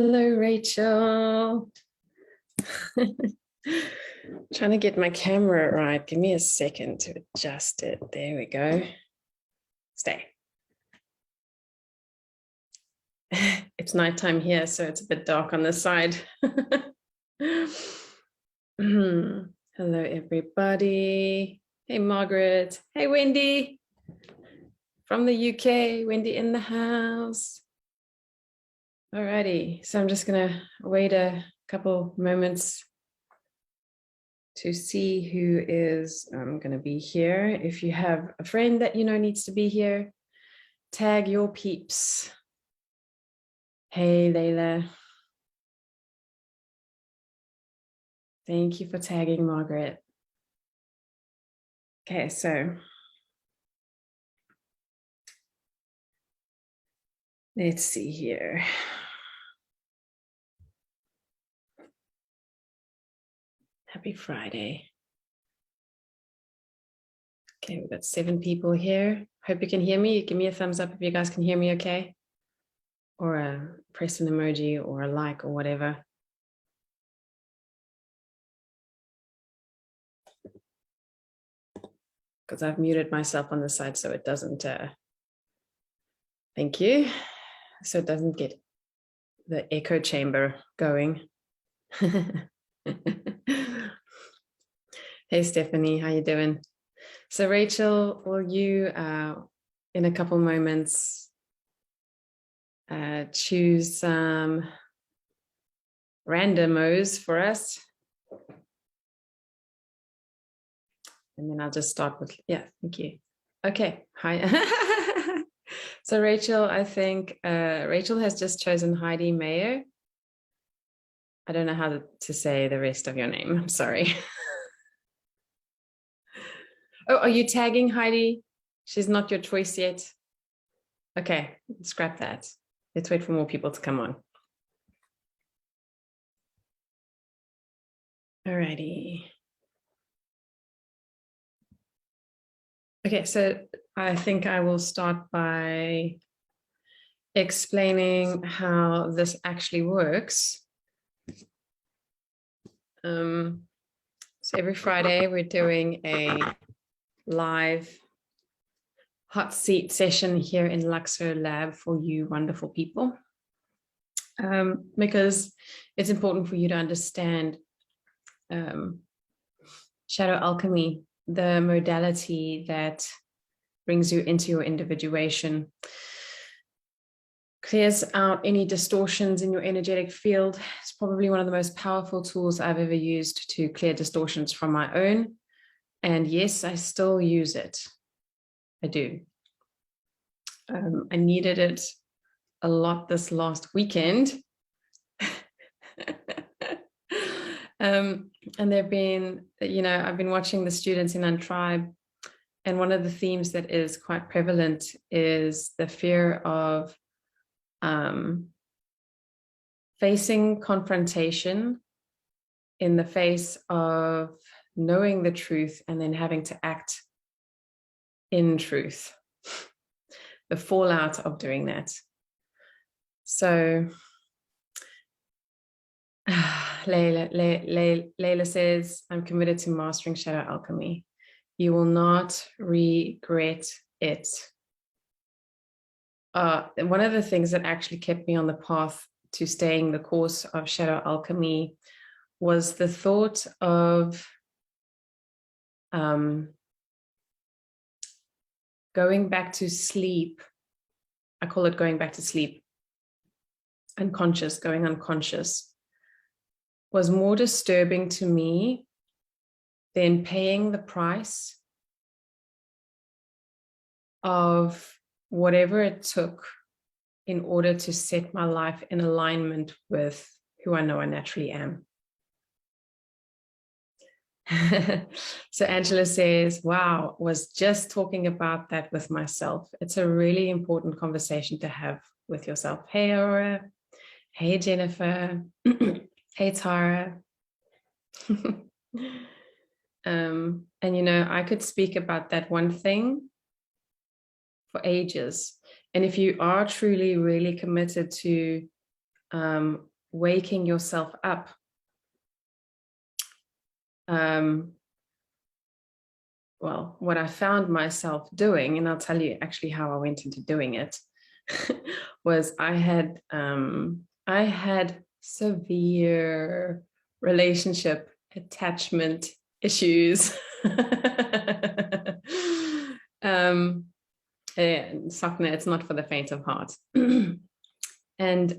Hello, Rachel. Trying to get my camera right. Give me a second to adjust it. There we go. Stay. It's nighttime here, so it's a bit dark on this side. Hello, everybody. Hey, Margaret. Hey, Wendy. From the UK, Wendy in the house. Alrighty, so I'm just gonna wait a couple moments to see who is going to be here. If you have a friend that you know needs to be here, tag your peeps. Hey, Layla. Thank you for tagging Margaret. Okay, so let's see here. Happy Friday. Okay, we've got 7 people here. Hope you can hear me. Give me a thumbs up if you guys can hear me okay. Or press an emoji or a like or whatever. Because I've muted myself on the side so it doesn't, thank you. So it doesn't get the echo chamber going. Hey, Stephanie, how you doing? So Rachel, will you, in a couple moments, choose some randomos for us? And then I'll just start with, yeah, thank you. Okay, hi. So Rachel, I think Rachel has just chosen Heidi Mayer. I don't know how to say the rest of your name. I'm sorry. Oh, are you tagging Heidi? She's not your choice yet. Okay, scrap that. Let's wait for more people to come on. Alrighty. Okay, so I think I will start by explaining how this actually works. So every Friday we're doing a live hot seat session here in Luxor Lab for you wonderful people, because it's important for you to understand shadow alchemy, the modality that brings you into your individuation, clears out any distortions in your energetic field. It's probably one of the most powerful tools I've ever used to clear distortions from my own. And yes, I still use it. I do. I needed it a lot this last weekend. And there've been, I've been watching the students in Untribe, and one of the themes that is quite prevalent is the fear of facing confrontation in the face of knowing the truth and then having to act in truth, the fallout of doing that. So Layla says, I'm committed to mastering shadow alchemy. You will not regret it. One of the things that actually kept me on the path to staying the course of shadow alchemy was the thought of going back to sleep. I call it going back to sleep. Unconscious, going unconscious, was more disturbing to me than paying the price of whatever it took in order to set my life in alignment with who I know I naturally am. So Angela says, wow, was just talking about that with myself. It's a really important conversation to have with yourself. Hey, Aura. Hey, Jennifer. Hey, Tara. And, I could speak about that one thing for ages. And if you are truly, really committed to waking yourself up. Well, what I found myself doing, and I'll tell you actually how I went into doing it, was I had severe relationship attachment issues. Sakna, it's not for the faint of heart. And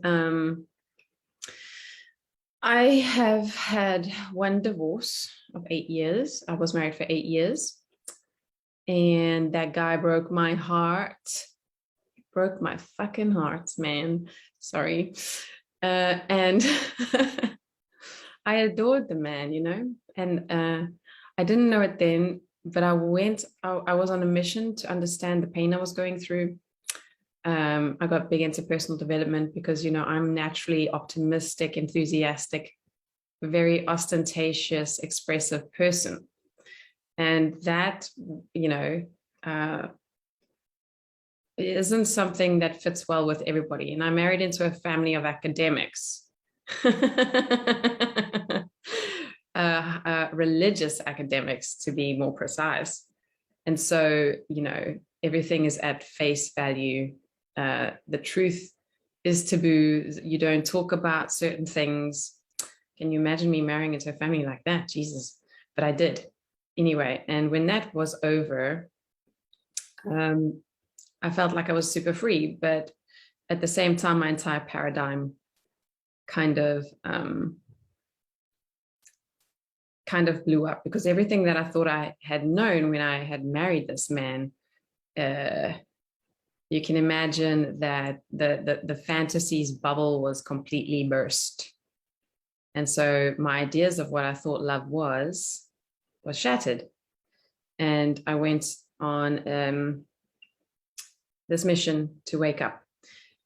I have had one divorce of 8 years. I was married for 8 years. And that guy broke my heart. Broke my fucking heart, man. Sorry. And I adored the man, you know, and I didn't know it then, but I was on a mission to understand the pain I was going through. I got big into personal development because, you know, I'm naturally optimistic, enthusiastic, very ostentatious, expressive person. And that, you know, isn't something that fits well with everybody. And I married into a family of academics, religious academics, to be more precise. And so, you know, everything is at face value. The truth is taboo. You don't talk about certain things. Can you imagine me marrying into a family like that? Jesus. But I did. Anyway, and when that was over, I felt like I was super free, but at the same time, my entire paradigm kind of blew up, because everything that I thought I had known when I had married this man, you can imagine that the fantasies bubble was completely burst. And so my ideas of what I thought love was shattered. And I went on this mission to wake up.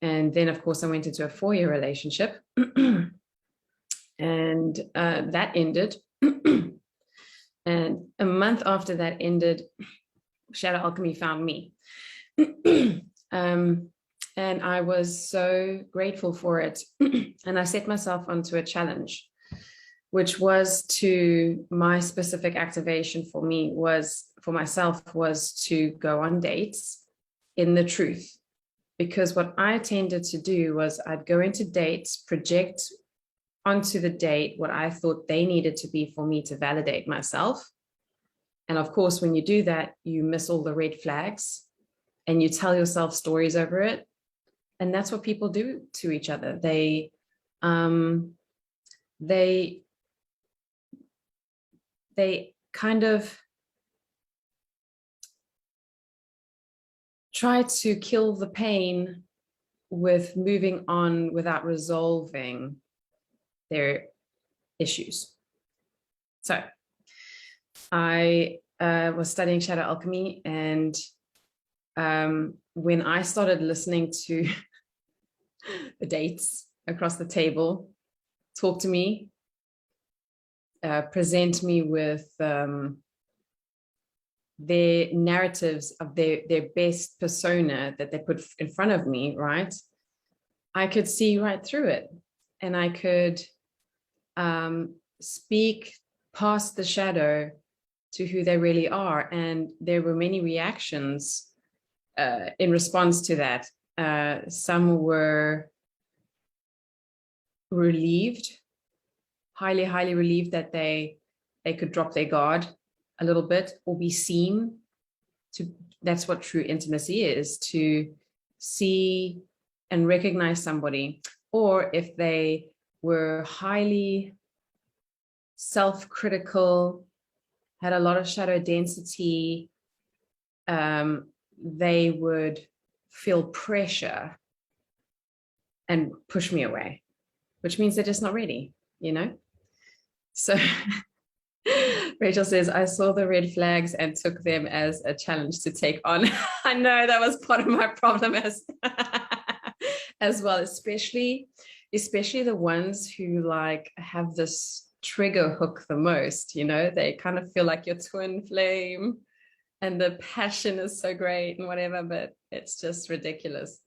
And then, of course, I went into a 4-year relationship. And that ended. And a month after that ended, Shadow Alchemy found me. And I was so grateful for it. And I set myself onto a challenge, which was my specific activation for myself was to go on dates in the truth. Because what I tended to do was I'd go into dates, project onto the date what I thought they needed to be for me to validate myself. And of course, when you do that, you miss all the red flags and you tell yourself stories over it. And that's what people do to each other. They kind of try to kill the pain with moving on without resolving their issues. So I was studying Shadow Alchemy, and when I started listening to the dates across the table talk to me, present me with their narratives of their best persona that they put in front of me, right? I could see right through it, and I could speak past the shadow to who they really are. And there were many reactions in response to that. Some were relieved, highly relieved that they could drop their guard a little bit or be seen. That's what true intimacy is, to see and recognize somebody. Or if they were highly self-critical, had a lot of shadow density, they would feel pressure and push me away, which means they're just not ready, you know? So Rachel says, I saw the red flags and took them as a challenge to take on. I know that was part of my problem as well, especially the ones who like have this trigger hook the most, you know, they kind of feel like your twin flame and the passion is so great and whatever, but it's just ridiculous.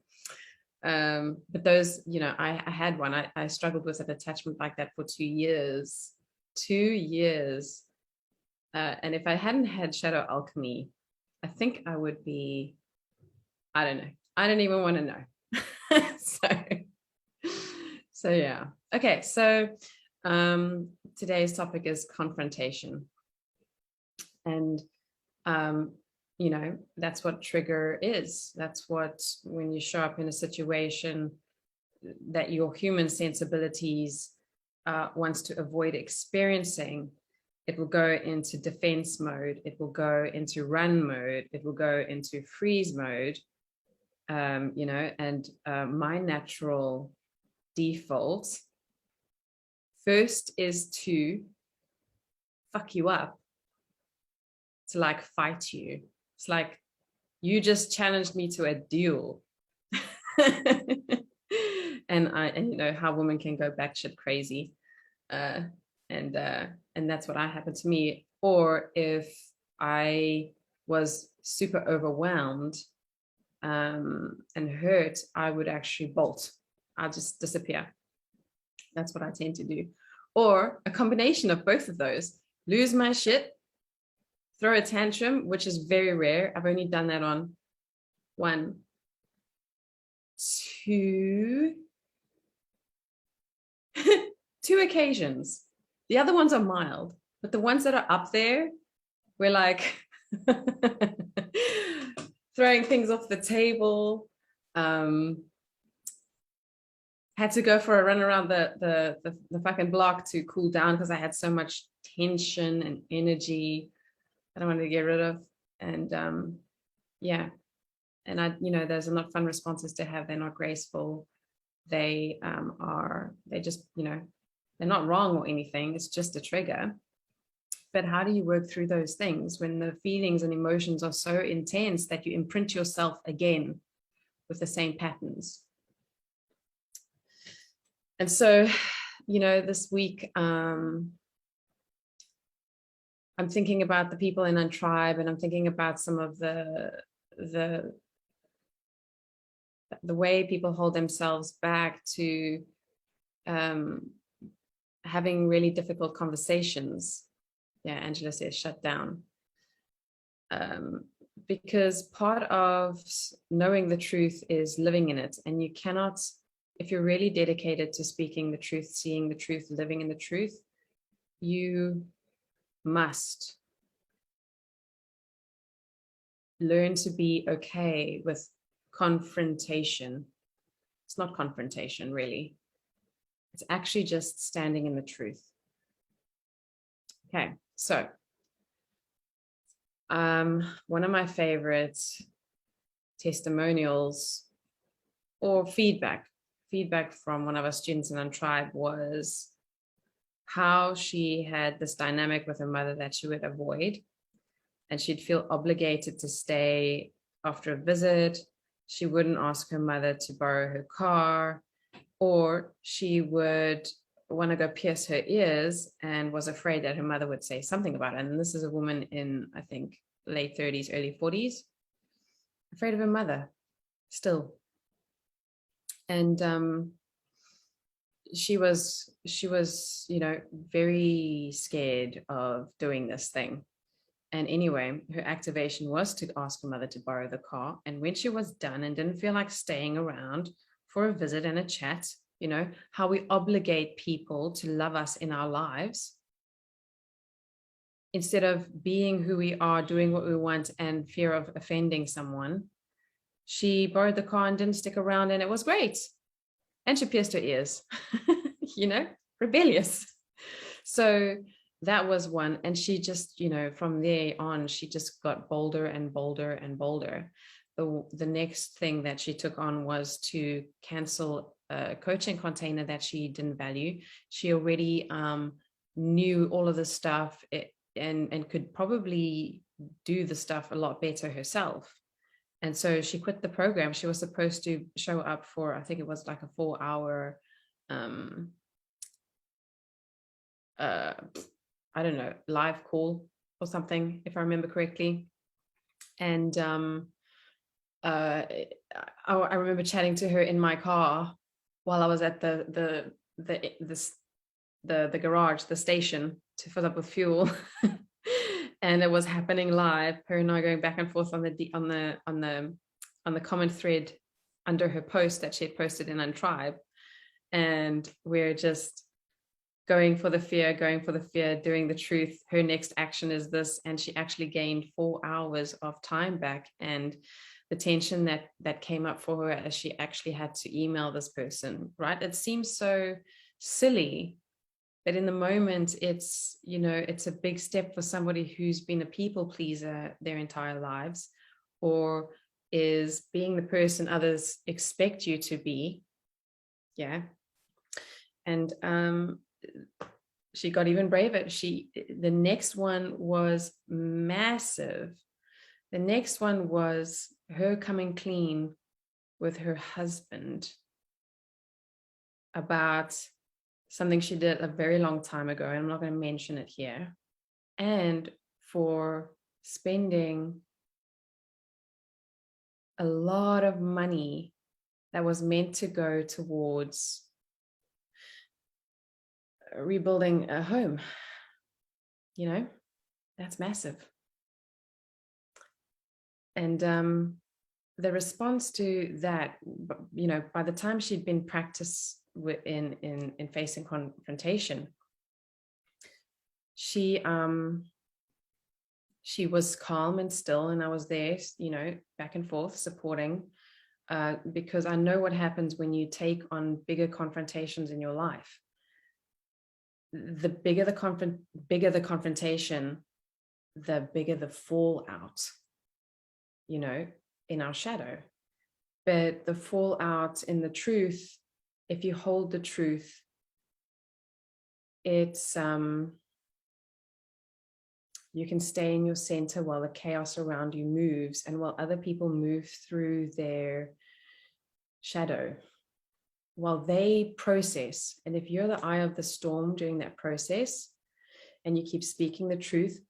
But those, I had one. I struggled with an attachment like that for 2 years. 2 years. And if I hadn't had shadow alchemy, I think I would be, I don't know. I don't even want to know. So yeah. Okay. So today's topic is confrontation. And that's what trigger is. That's what, when you show up in a situation that your human sensibilities wants to avoid experiencing, it will go into defense mode, it will go into run mode, it will go into freeze mode. And my natural default first is to fuck you up, to like fight you. It's like, you just challenged me to a duel. and you know how women can go batshit crazy, and that's what happened to me. Or if I was super overwhelmed and hurt, I would actually bolt. I'll just disappear. That's what I tend to do. Or a combination of both of those: lose my shit, throw a tantrum, which is very rare. I've only done that on 1, 2 2 occasions. The other ones are mild, but the ones that are up there, we're like throwing things off the table. Had to go for a run around the fucking block to cool down because I had so much tension and energy that I wanted to get rid of. And yeah. And those are not fun responses to have. They're not graceful. They just, they're not wrong or anything. It's just a trigger. But how do you work through those things when the feelings and emotions are so intense that you imprint yourself again with the same patterns? And so, this week, I'm thinking about the people in our tribe, and I'm thinking about some of the way people hold themselves back to having really difficult conversations. Yeah, Angela says shut down. Because part of knowing the truth is living in it. And you cannot, if you're really dedicated to speaking the truth, seeing the truth, living in the truth, you must learn to be okay with confrontation. It's not confrontation, really. It's actually just standing in the truth. Okay, so one of my favorite testimonials or feedback from one of our students in our tribe was how she had this dynamic with her mother that she would avoid, and she'd feel obligated to stay after a visit. She wouldn't ask her mother to borrow her car, or she would want to go pierce her ears and was afraid that her mother would say something about it. And this is a woman in, I think, late 30s, early 40s, afraid of her mother still. And she was, very scared of doing this thing. And anyway, her activation was to ask her mother to borrow the car. And when she was done and didn't feel like staying around for a visit and a chat, how we obligate people to love us in our lives, instead of being who we are, doing what we want, and fear of offending someone, she borrowed the car and didn't stick around, and it was great. And she pierced her ears, rebellious. So that was one. And she just, from there on, she just got bolder and bolder and bolder. The next thing that she took on was to cancel a coaching container that she didn't value. She already knew all of the stuff and could probably do the stuff a lot better herself. And so she quit the program. She was supposed to show up for, I think it was like a 4-hour, I don't know, live call or something, if I remember correctly. And I remember chatting to her in my car while I was at the garage, the station, to fill up with fuel. And it was happening live, her and I going back and forth on the common thread under her post that she had posted in Untribe. And we're just going for the fear, doing the truth. Her next action is this. And she actually gained 4 hours of time back. And the tension that came up for her as she actually had to email this person, right? It seems so silly, but in the moment, it's, it's a big step for somebody who's been a people pleaser their entire lives, or is being the person others expect you to be. Yeah. And she got even braver. The next one was massive. The next one was her coming clean with her husband about something she did a very long time ago. And I'm not going to mention it here. And for spending a lot of money that was meant to go towards rebuilding a home. That's massive. And the response to that, by the time she'd been practiced in facing confrontation, she was calm and still, and I was there, back and forth supporting, because I know what happens when you take on bigger confrontations in your life. The bigger the confrontation, the bigger the fallout, in our shadow. But the fallout in the truth, if you hold the truth, it's you can stay in your center while the chaos around you moves, and while other people move through their shadow, while they process. And if you're the eye of the storm during that process, and you keep speaking the truth,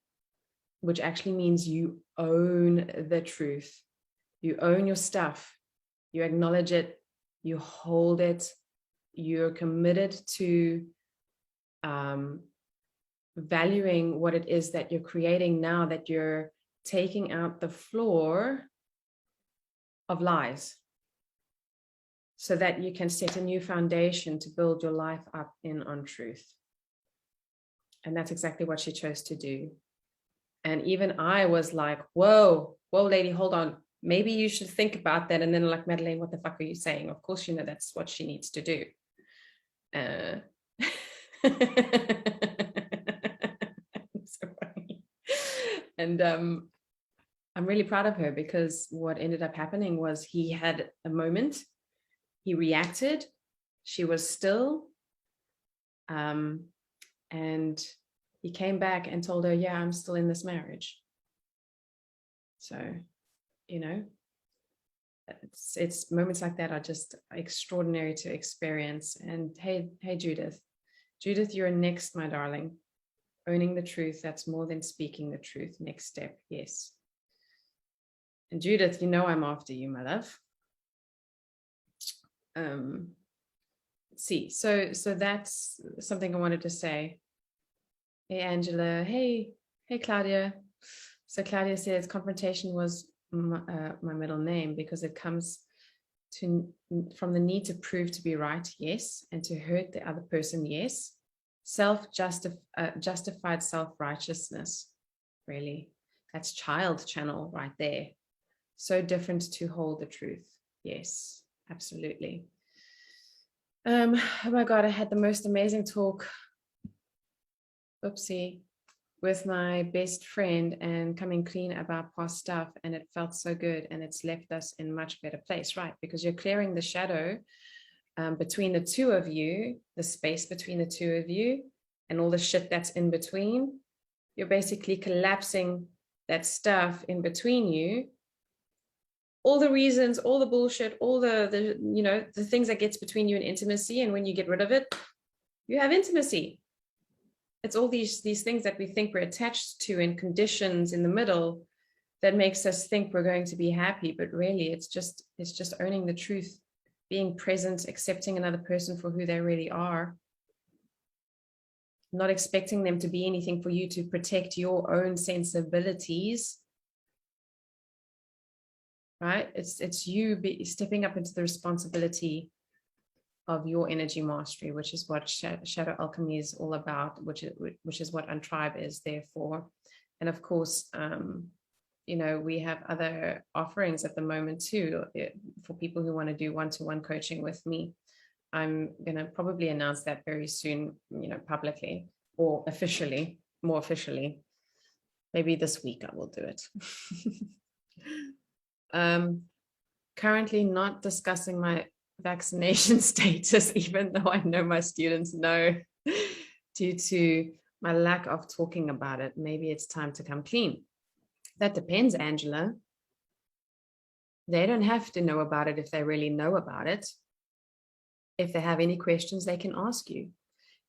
which actually means you own the truth, you own your stuff, you acknowledge it, you hold it, you're committed to valuing what it is that you're creating now, that you're taking out the floor of lies, so that you can set a new foundation to build your life up on truth. And that's exactly what she chose to do. And even I was like, whoa, lady, hold on. Maybe you should think about that. And then like, Madeleine, what the fuck are you saying? Of course, that's what she needs to do. So funny. And I'm really proud of her, because what ended up happening was he had a moment, he reacted, she was still, and he came back and told her, yeah, I'm still in this marriage. So, it's moments like that are just extraordinary to experience. And hey, Judith, you're next, my darling. Owning the truth, that's more than speaking the truth. Next step, yes. And Judith, I'm after you, my love. Let's see. So that's something I wanted to say. Hey, Angela. Hey, Claudia. So Claudia says confrontation was my middle name because it comes from the need to prove to be right, yes, and to hurt the other person, yes. Justified self-righteousness, really. That's child channel right there. So different to hold the truth. Yes, absolutely. Oh my God, I had the most amazing talk. Oopsie. With my best friend, and coming clean about past stuff, and it felt so good, and it's left us in much better place, right? Because you're clearing the shadow between the two of you, the space between the two of you, and all the shit that's in between. You're basically collapsing that stuff in between you, all the reasons, all the bullshit, all the things that gets between you and intimacy. And when you get rid of it, you have intimacy. It's all these things that we think we're attached to, and conditions in the middle. that makes us think we're going to be happy, but really it's just owning the truth, being present, accepting another person for who they really are, not expecting them to be anything for you to protect your own sensibilities, right? It's you stepping up into the responsibility of your energy mastery, which is what shadow alchemy is all about, which is what Untribe is there for. And of course, we have other offerings at the moment too, for people who want to do one-to-one coaching with me. I'm going to probably announce that very soon, publicly or more officially. Maybe this week I will do it. Currently not discussing my vaccination status, even though I know my students know, due to my lack of talking about it. Maybe it's time to come clean. That depends, Angela. They don't have to know about it if they really know about it. If they have any questions, they can ask you.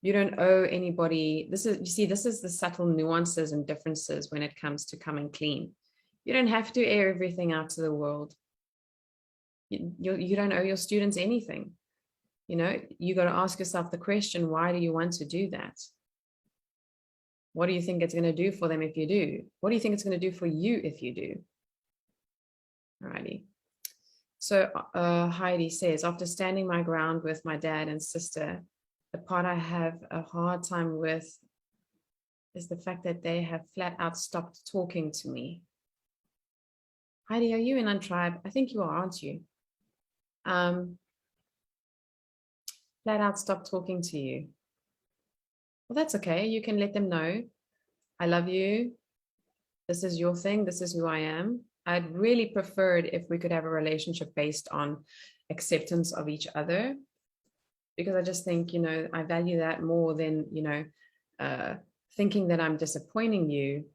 You don't owe anybody. This is the subtle nuances and differences when it comes to coming clean. You don't have to air everything out to the world. You don't owe your students anything. You got to ask yourself the question, why do you want to do that? What do you think it's going to do for them if you do? What do you think it's going to do for you if you do? Alrighty. So Heidi says, after standing my ground with my dad and sister, the part I have a hard time with is the fact that they have flat out stopped talking to me. Heidi, are you in Untribe? I think you are, aren't you? Flat out stop talking to you. Well, that's okay. You can let them know. I love you. This is your thing. This is who I am. I'd really preferred if we could have a relationship based on acceptance of each other, because I just think, I value that more than, thinking that I'm disappointing you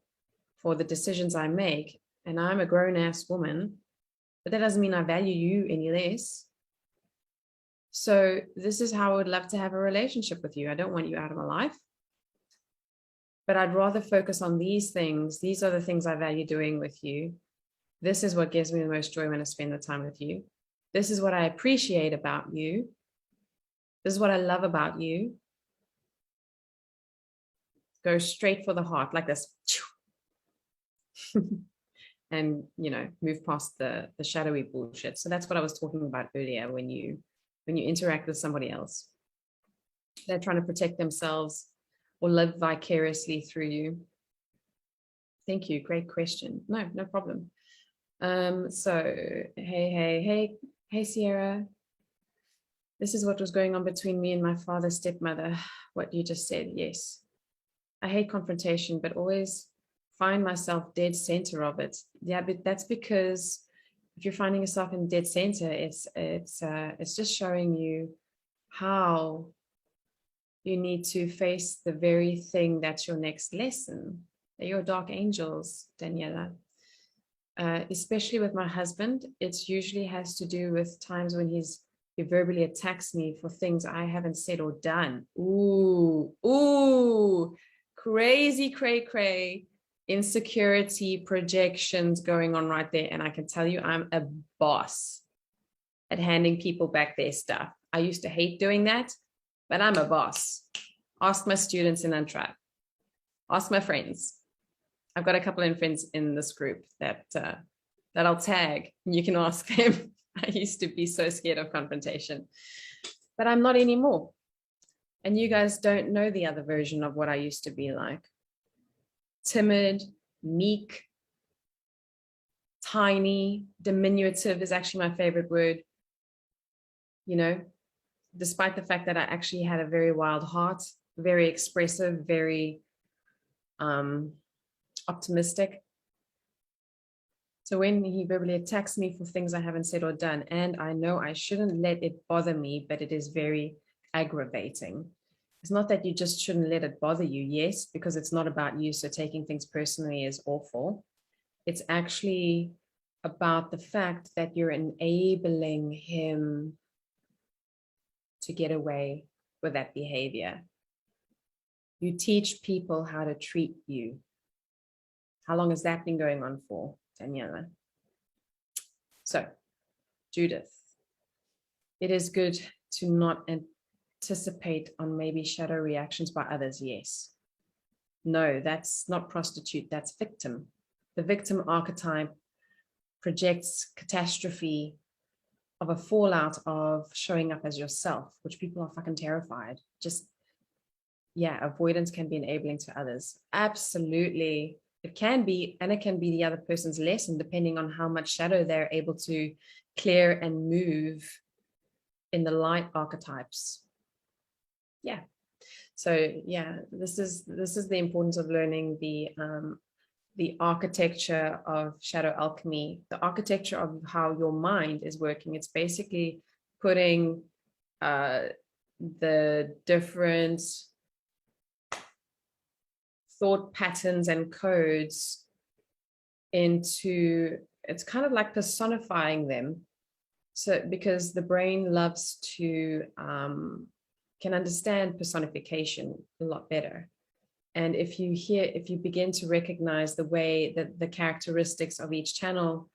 for the decisions I make. And I'm a grown-ass woman, but that doesn't mean I value you any less. So this is how I would love to have a relationship with you. I don't want you out of my life, but I'd rather focus on these things. These are the things I value doing with you. This is what gives me the most joy when I spend the time with you. This is what I appreciate about you. This is what I love about you. Go straight for the heart like this. And, move past the shadowy bullshit. So that's what I was talking about earlier. When you interact with somebody else, they're trying to protect themselves or live vicariously through you. Thank you. Great question. No problem. So, hey, Sierra. This is what was going on between me and my father's stepmother. What you just said. Yes. I hate confrontation, but always find myself dead center of it. Yeah, but that's because if you're finding yourself in dead center, it's just showing you how you need to face the very thing that's your next lesson. They're your dark angels, Daniela. Especially with my husband, it usually has to do with times when he verbally attacks me for things I haven't said or done. Ooh, crazy, cray, insecurity projections going on right there. And I can tell you, I'm a boss at handing people back their stuff. I used to hate doing that, but I'm a boss. Ask my students in Untribe. Ask my friends. I've got a couple of friends in this group that I'll tag. You can ask them. I used to be so scared of confrontation, but I'm not anymore. And you guys don't know the other version of what I used to be like. Timid, meek, tiny, diminutive is actually my favorite word. Despite the fact that I actually had a very wild heart, very expressive, very optimistic. So when he verbally attacks me for things I haven't said or done, and I know I shouldn't let it bother me, but it is very aggravating. It's not that you just shouldn't let it bother you, yes, because it's not about you, so taking things personally is awful. It's actually about the fact that you're enabling him to get away with that behavior. You teach people how to treat you. How long has that been going on for? Daniela. So, Judith, it is good to not anticipate on maybe shadow reactions by others. Yes. No, that's not prostitute, that's victim. The victim archetype projects catastrophe of a fallout of showing up as yourself, which people are fucking terrified. Just, yeah, avoidance can be enabling to others. Absolutely. It can be, and it can be the other person's lesson, depending on how much shadow they're able to clear and move in the light archetypes. Yeah. So yeah, this is the importance of learning the architecture of shadow alchemy, the architecture of how your mind is working. It's basically putting the different thought patterns and codes into, it's kind of like personifying them. So because the brain loves to can understand personification a lot better. And if you begin to recognize the way that the characteristics of each channel,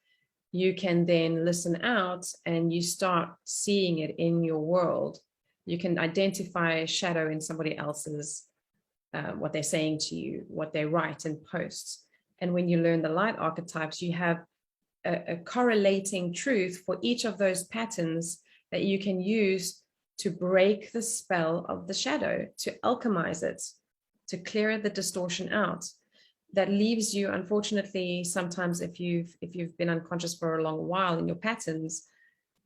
you can then listen out and you start seeing it in your world. You can identify a shadow in somebody else's, what they're saying to you, what they write and post. And when you learn the light archetypes, you have a correlating truth for each of those patterns that you can use to break the spell of the shadow, to alchemize it, to clear the distortion out. That leaves you, unfortunately, sometimes if you've been unconscious for a long while in your patterns,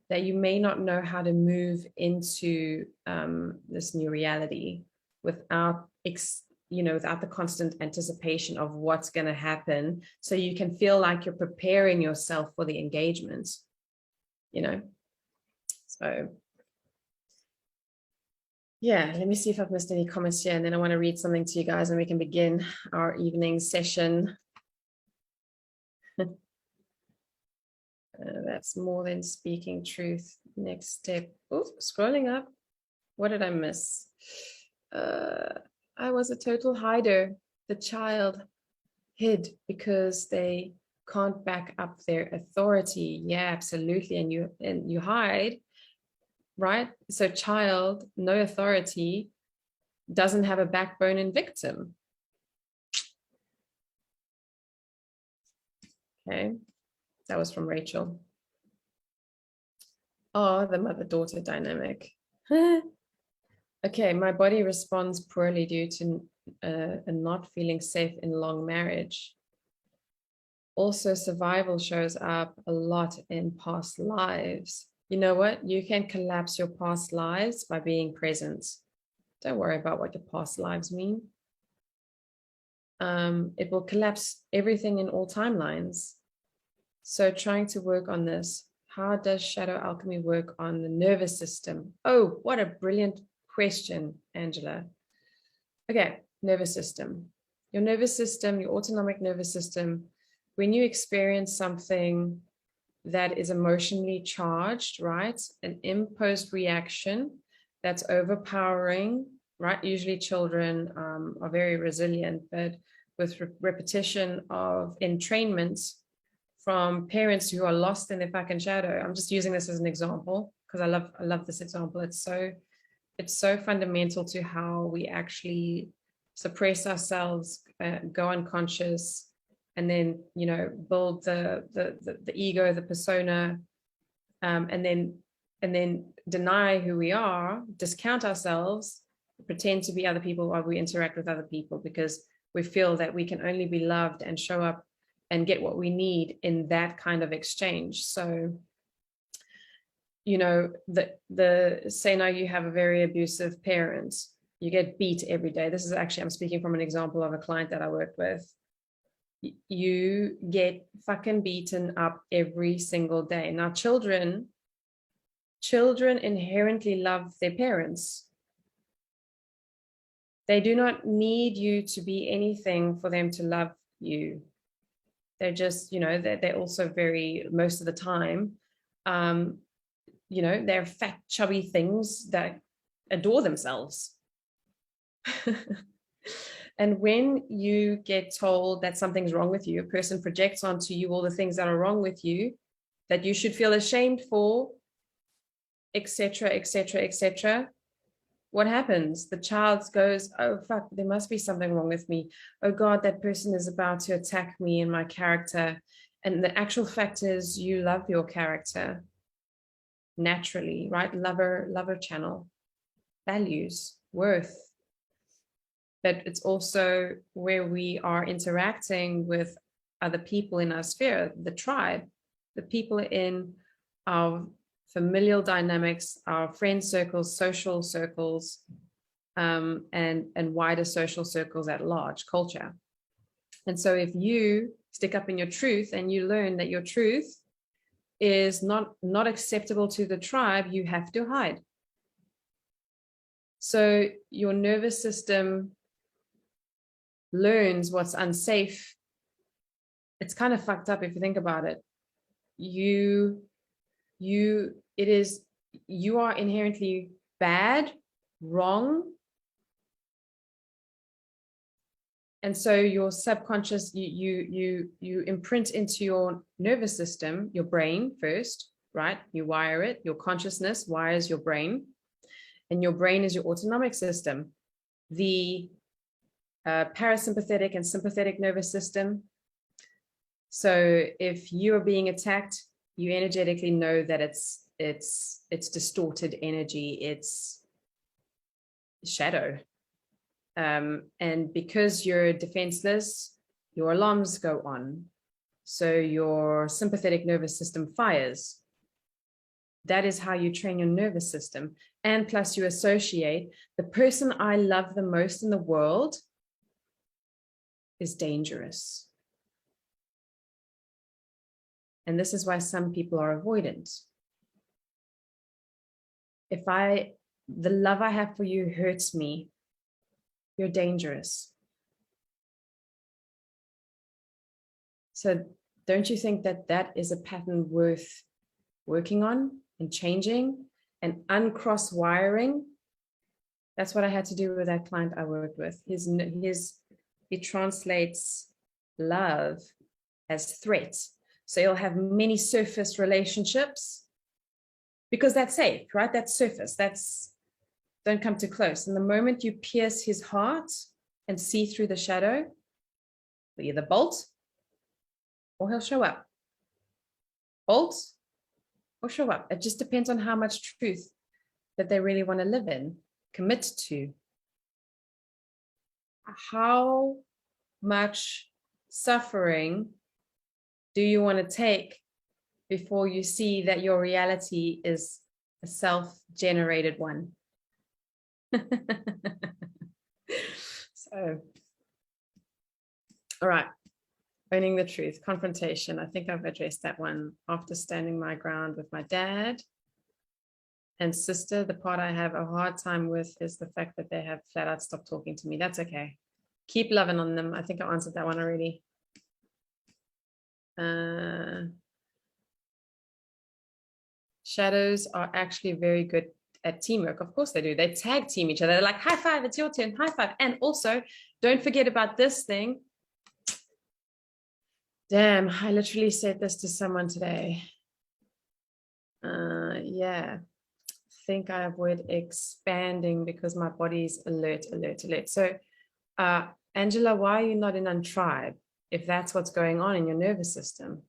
that you may not know how to move into this new reality without without the constant anticipation of what's going to happen, so you can feel like you're preparing yourself for the engagement, So yeah, let me see if I've missed any comments here, and then I want to read something to you guys and we can begin our evening session. That's more than speaking truth. Next step. Oh, scrolling up. What did I miss? I was a total hider. The child hid because they can't back up their authority. Yeah, absolutely. And you hide, right? So child, no authority, doesn't have a backbone and victim. Okay, that was from Rachel. Oh, the mother-daughter dynamic. Okay, my body responds poorly due to not feeling safe in long marriage. Also, survival shows up a lot in past lives. You know what? You can collapse your past lives by being present. Don't worry about what your past lives mean. It will collapse everything in all timelines. So trying to work on this. How does shadow alchemy work on the nervous system? Oh, what a brilliant question, Angela. Okay, nervous system. Your nervous system, your autonomic nervous system, when you experience something that is emotionally charged, right? An imposed reaction that's overpowering, right? Usually children are very resilient, but with repetition of entrainment from parents who are lost in their fucking shadow. I'm just using this as an example because I love this example. It's so fundamental to how we actually suppress ourselves, go unconscious, and then build the ego, the persona, and then deny who we are, discount ourselves, pretend to be other people while we interact with other people, because we feel that we can only be loved and show up and get what we need in that kind of exchange. So the say now you have a very abusive parent, you get beat every day. This is actually, I'm speaking from an example of a client that I worked with. You get fucking beaten up every single day. Now children inherently love their parents. They do not need you to be anything for them to love you. They're just, they're also very, most of the time, they're fat, chubby things that adore themselves. And when you get told that something's wrong with you, a person projects onto you all the things that are wrong with you, that you should feel ashamed for, etc., etc., etc. What happens? The child goes, oh, fuck, there must be something wrong with me. Oh, God, that person is about to attack me and my character. And the actual fact is you love your character naturally, right? Lover channel, values, worth. But it's also where we are interacting with other people in our sphere, the tribe, the people in our familial dynamics, our friend circles, social circles, and wider social circles at large, culture. And so if you stick up in your truth and you learn that your truth is not acceptable to the tribe, you have to hide. So your nervous system learns what's unsafe. It's kind of fucked up if you think about it. You are inherently bad, wrong. And so your subconscious, you imprint into your nervous system, your brain first, right? You wire it. Your consciousness wires your brain, and your brain is your autonomic system. The parasympathetic and sympathetic nervous system. So if you are being attacked, you energetically know that it's distorted energy, it's shadow. And because you're defenseless, your alarms go on. So your sympathetic nervous system fires. That is how you train your nervous system. And plus you associate the person I love the most in the world is dangerous. And this is why some people are avoidant. If the love I have for you hurts me, you're dangerous. So don't you think that that is a pattern worth working on and changing and uncross wiring? That's what I had to do with that client I worked with. He translates love as threat. So you'll have many surface relationships because that's safe, right? That's surface. Don't come too close. And the moment you pierce his heart and see through the shadow, he'll either bolt or he'll show up. Bolt or show up. It just depends on how much truth that they really want to live in, commit to. How much suffering do you want to take before you see that your reality is a self-generated one? So, all right. Owning the truth, confrontation. I think I've addressed that one. After standing my ground with my dad and sister, the part I have a hard time with is the fact that they have flat out stopped talking to me. That's okay. Keep loving on them. I think I answered that one already. Shadows are actually very good at teamwork. Of course they do. They tag team each other. They're like, high five, it's your turn, high five. And also, don't forget about this thing. Damn, I literally said this to someone today. Yeah, I think I avoid expanding because my body's alert. So, Angela, why are you not in Untribe if that's what's going on in your nervous system?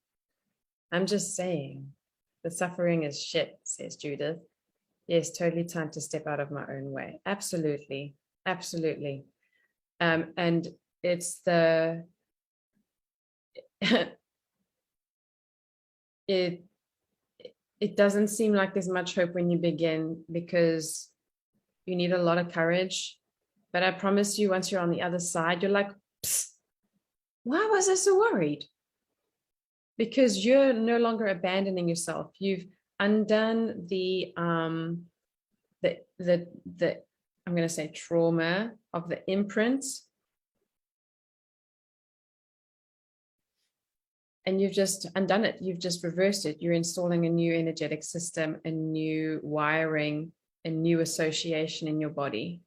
I'm just saying, the suffering is shit, says Judith. Yes, totally time to step out of my own way. Absolutely. And it's it doesn't seem like there's much hope when you begin because you need a lot of courage. But I promise you, once you're on the other side, you're like, why was I so worried? Because you're no longer abandoning yourself. You've undone the I'm going to say trauma of the imprint. And you've just undone it. You've just reversed it. You're installing a new energetic system, a new wiring, a new association in your body.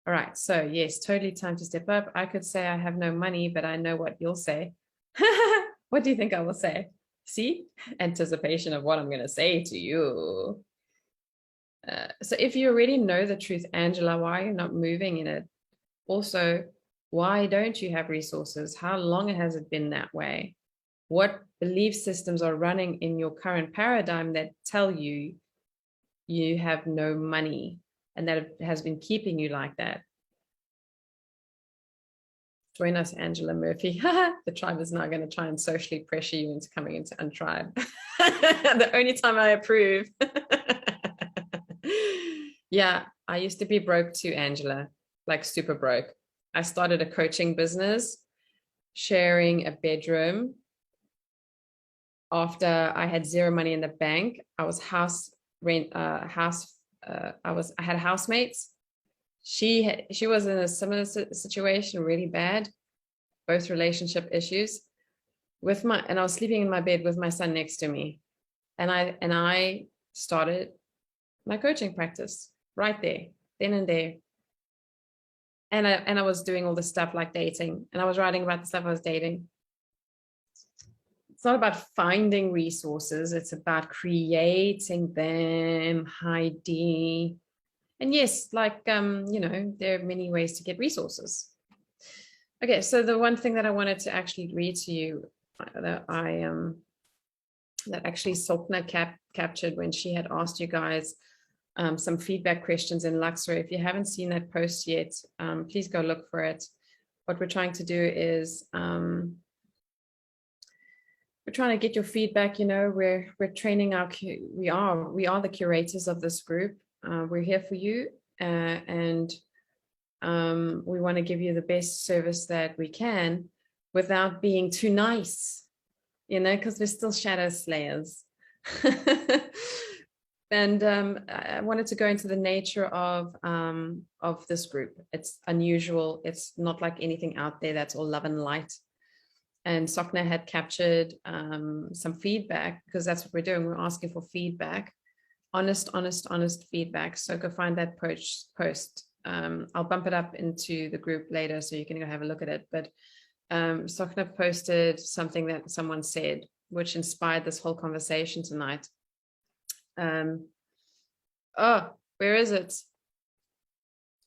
All right. So yes, totally time to step up. I could say I have no money, but I know what you'll say. What do you think I will say? See, anticipation of what I'm going to say to you. So if you already know the truth, Angela, why are you not moving in it? Also, why don't you have resources? How long has it been that way? What belief systems are running in your current paradigm that tell you you have no money and that it has been keeping you like that? Join us, Angela Murphy. The tribe is now going to try and socially pressure you into coming into Untribe. The only time I approve. Yeah, I used to be broke too, Angela, like super broke. I started a coaching business, sharing a bedroom. After I had zero money in the bank, I was I had housemates. She was in a similar situation, really bad, both relationship issues and I was sleeping in my bed with my son next to me. And I started my coaching practice right there, then and there. And I was doing all this stuff like dating, and I was writing about the stuff I was dating. It's not about finding resources, it's about creating them, Heidi. And yes, like there are many ways to get resources. Okay, so the one thing that I wanted to actually read to you that that actually Sokna captured when she had asked you guys some feedback questions in Luxor. If you haven't seen that post yet, please go look for it. What we're trying to do is we're trying to get your feedback. We're training we are the curators of this group. We're here for you, and we want to give you the best service that we can without being too nice, because we're still shadow slayers. And I wanted to go into the nature of this group. It's unusual. It's not like anything out there that's all love and light. And Sokna had captured some feedback, because that's what we're doing. We're asking for feedback, honest feedback. So go find that post. I'll bump it up into the group later so you can go have a look at it. But Sokna posted something that someone said, which inspired this whole conversation tonight. Where is it?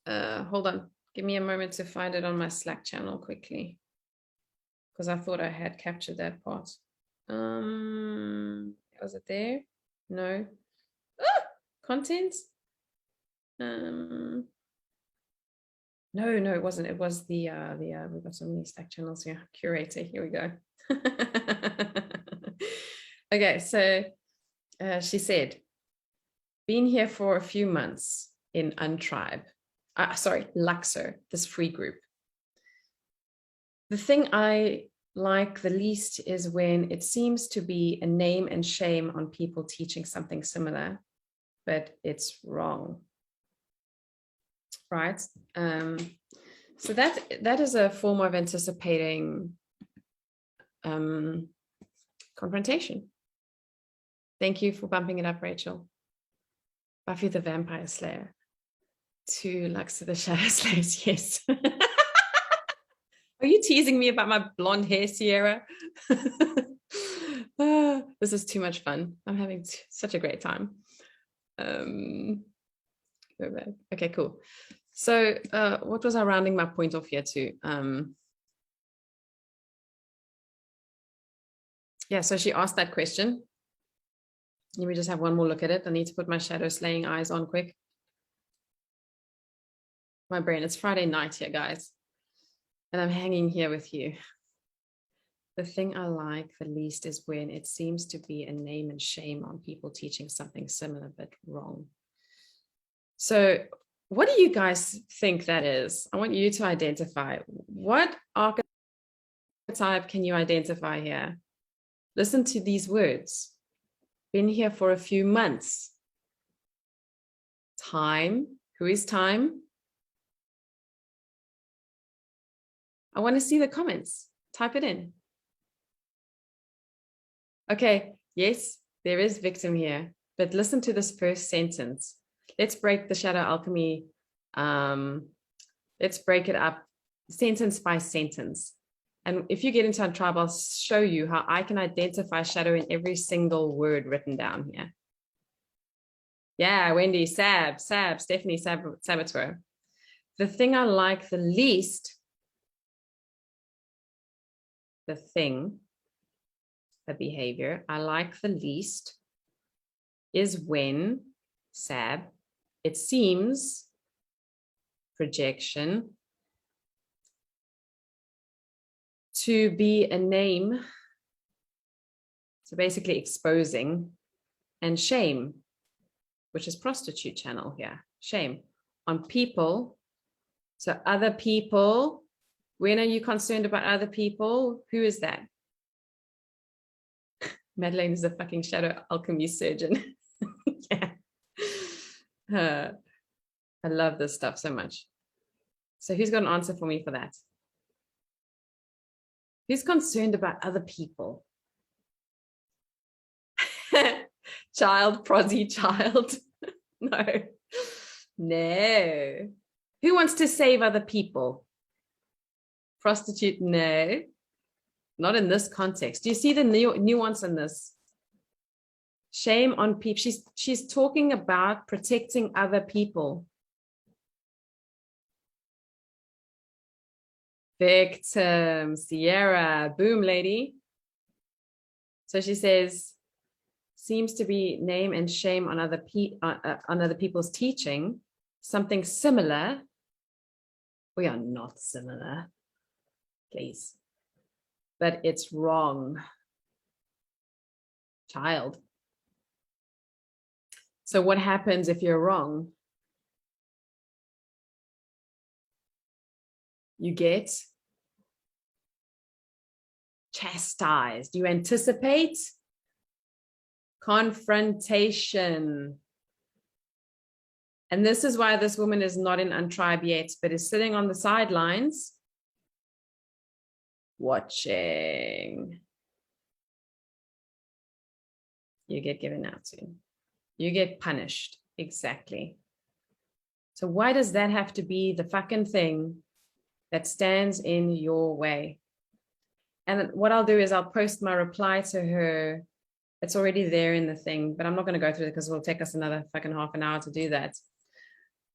Hold on. Give me a moment to find it on my Slack channel quickly, because I thought I had captured that part. Was it there? No. Contents? No, it wasn't. It was the we've got so many Slack channels here. Curator, here we go. Okay, so she said, been here for a few months in Untribe. Luxor, this free group. The thing I like the least is when it seems to be a name and shame on people teaching something similar, but it's wrong. Right? So that is a form of anticipating confrontation. Thank you for bumping it up, Rachel. Buffy the Vampire Slayer to Luxor the Shadow Slayers, yes. Are you teasing me about my blonde hair, Sierra? This is too much fun. I'm having such a great time. Okay, cool. So what was I rounding my point off here to? Yeah, so she asked that question. Let me just have one more look at it. I need to put my shadow slaying eyes on quick. My brain, it's Friday night here, guys. And I'm hanging here with you. The thing I like the least is when it seems to be a name and shame on people teaching something similar but wrong. So what do you guys think that is? I want you to identify. What archetype can you identify here? Listen to these words. Been here for a few months. Time. Who is time? I want to see the comments. Type it in. Okay, yes, there is victim here, but listen to this first sentence. Let's break the shadow alchemy Let's break it up sentence by sentence. And if you get into a tribe, I'll show you how I can identify shadow in every single word written down here. Yeah, Wendy, Stephanie, Saboteur. The thing I like the least, the behavior I like the least is when, Sab, it seems, projection, to be a name, so basically exposing, and shame, which is prostitute channel here, shame, on people. So other people, when are you concerned about other people? Who is that? Madeleine is a fucking shadow alchemy surgeon. Yeah. I love this stuff so much. So who's got an answer for me for that? Who's concerned about other people? Child, prosy child. No. Who wants to save other people? Prostitute? No. Not in this context. Do you see the nuance in this? Shame on people. She's talking about protecting other people. Victim, Sierra, boom, lady. So she says, seems to be name and shame on other people's teaching, something similar. We are not similar, please. But it's wrong. Child. So what happens if you're wrong? You get chastised. You anticipate confrontation. And this is why this woman is not in Untribe yet, but is sitting on the sidelines watching. You get given out to. You get punished. Exactly. So why does that have to be the fucking thing that stands in your way? And what I'll do is I'll post my reply to her. It's already there in the thing, but I'm not going to go through it because it'll take us another fucking half an hour to do that.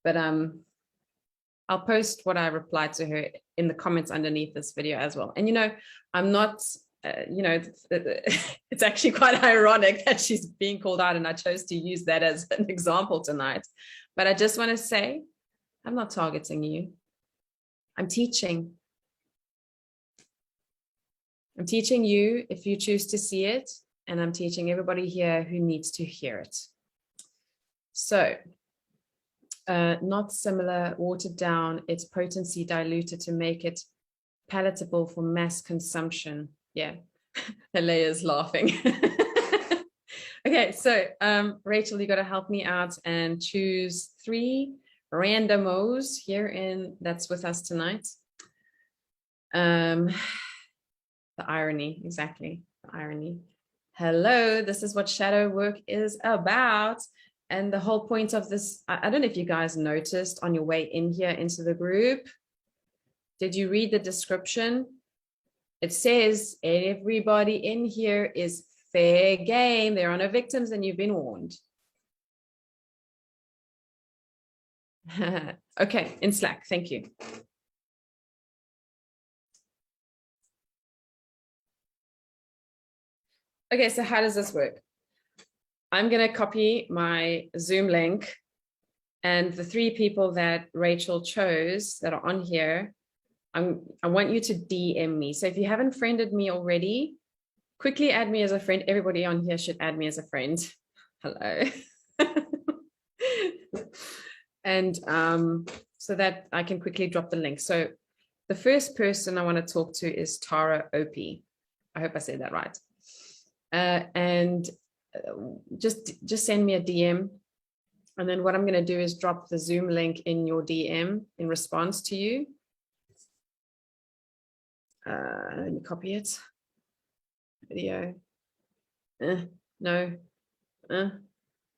But I'll post what I replied to her in the comments underneath this video as well. And, I'm not, it's actually quite ironic that she's being called out and I chose to use that as an example tonight. But I just want to say, I'm not targeting you. I'm teaching. I'm teaching you if you choose to see it, and I'm teaching everybody here who needs to hear it. So, not similar, watered down, its potency diluted to make it palatable for mass consumption. Yeah, Alea's laughing. Okay, so Rachel, you got to help me out and choose 3 randomos here that's with us tonight. The irony, exactly, the irony. Hello, this is what shadow work is about. And the whole point of this, I don't know if you guys noticed on your way in here into the group. Did you read the description? It says everybody in here is fair game. There are no victims and you've been warned. Okay, in Slack, thank you. Okay, so how does this work? I'm going to copy my Zoom link, and the 3 people that Rachel chose that are on here, I want you to DM me. So if you haven't friended me already, quickly add me as a friend. Everybody on here should add me as a friend. Hello. And so that I can quickly drop the link. So the first person I want to talk to is Tara Opie. I hope I said that right. And just send me a DM. And then what I'm going to do is drop the Zoom link in your DM in response to you. Let me copy it. Video. No.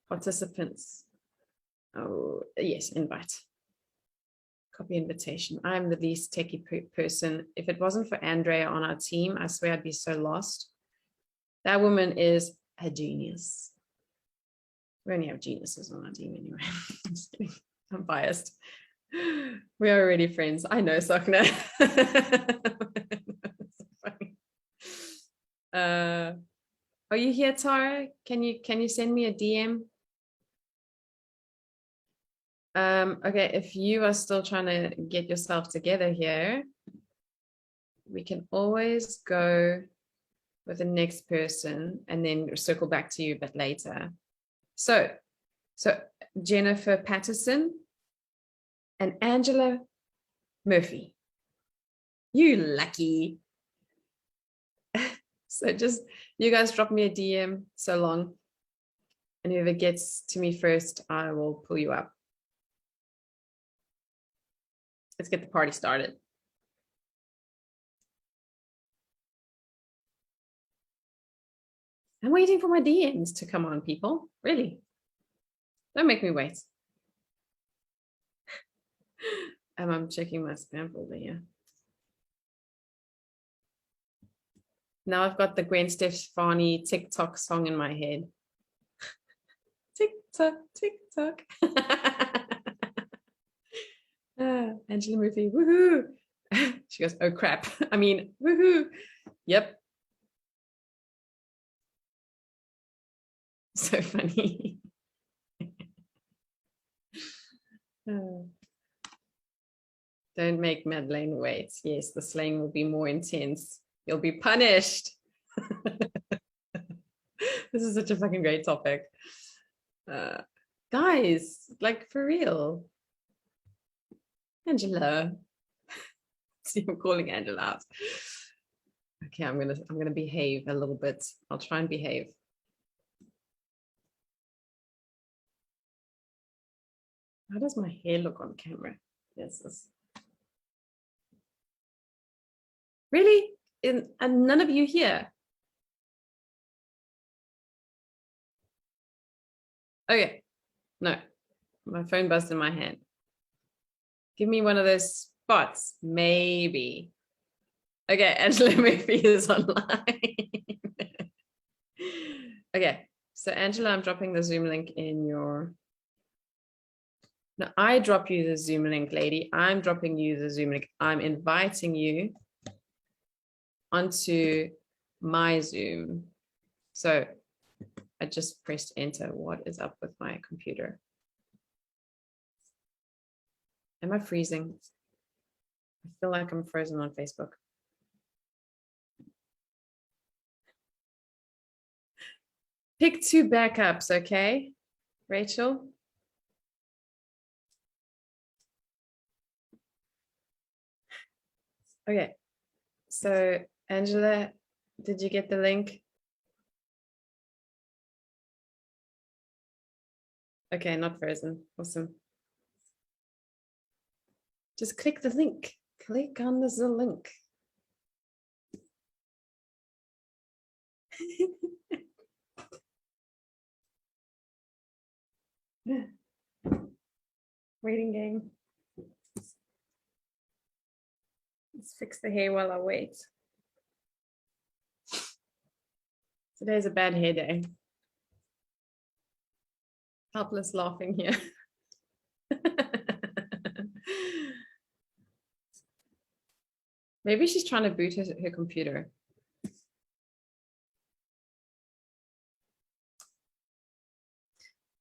Participants. Oh, yes, invite. Copy invitation. I'm the least techie person. If it wasn't for Andrea on our team, I swear I'd be so lost. That woman is a genius. We only have geniuses on our team anyway. I'm just kidding. I'm biased. We are already friends. I know, Sakna. Are you here, Tara? Can you send me a DM? Okay, if you are still trying to get yourself together here, we can always go with the next person and then circle back to you a bit later. So Jennifer Patterson and Angela Murphy. You lucky. So just you guys drop me a DM so long. And whoever gets to me first, I will pull you up. Let's get the party started. I'm waiting for my DMs to come on, people. Really. Don't make me wait. I'm checking my spam folder here. Now I've got the Gwen Stefani TikTok song in my head. TikTok, TikTok. Angela Murphy, woohoo. She goes, oh crap. I mean, woohoo. Yep. So funny. Don't make Madeleine wait. Yes, the slaying will be more intense. You'll be punished. This is such a fucking great topic. Guys, like for real. Angela. See, I'm calling Angela out. Okay, I'm gonna behave a little bit. I'll try and behave. How does my hair look on camera? Yes. Really? And none of you here? Okay. No. My phone buzzed in my hand. Give me one of those spots. Maybe. Okay, Angela Murphy is online. Okay. So Angela, I'm dropping the Zoom link in your... No, I drop you the Zoom link, lady. I'm dropping you the Zoom link. I'm inviting you onto my Zoom. So I just pressed enter. What is up with my computer? Am I freezing? I feel like I'm frozen on Facebook. Pick 2 backups, okay, Rachel? Okay, so Angela, did you get the link? Okay, not frozen. Awesome. Just click the link. Click on the link. Waiting game. Let's fix the hair while I wait. Today's a bad hair day. Helpless laughing here. Maybe she's trying to boot her computer. If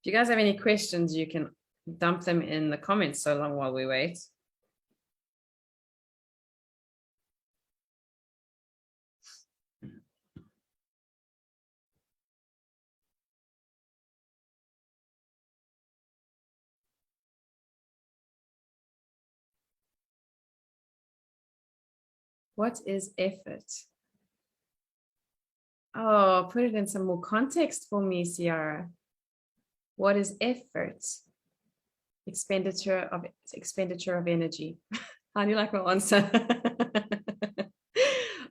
you guys have any questions, you can dump them in the comments so long while we wait. What is effort? Oh, put it in some more context for me, Ciara. What is effort? Expenditure of energy. How do you like my answer?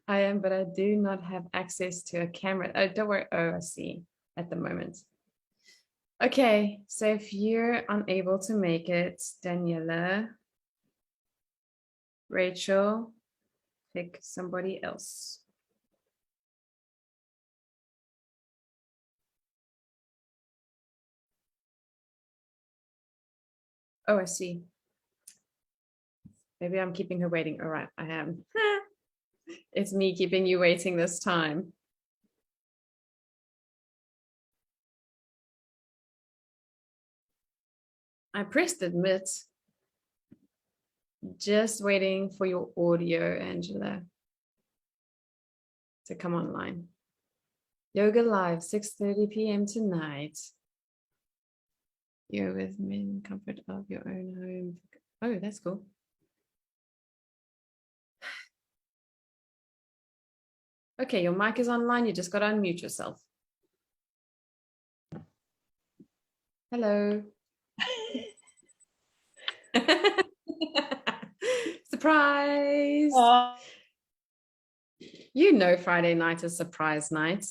I am, but I do not have access to a camera. Oh, don't worry. Oh, I see at the moment. Okay, so if you're unable to make it, Daniela, Rachel, pick somebody else. Oh, I see. Maybe I'm keeping her waiting. All right, I am. It's me keeping you waiting this time. I pressed admit. Just waiting for your audio, Angela, to come online. Yoga live, 6:30 p.m. tonight. You're with me in the comfort of your own home. Oh, that's cool. Okay, your mic is online. You just got to unmute yourself. Hello. Surprise. You know Friday night is surprise night.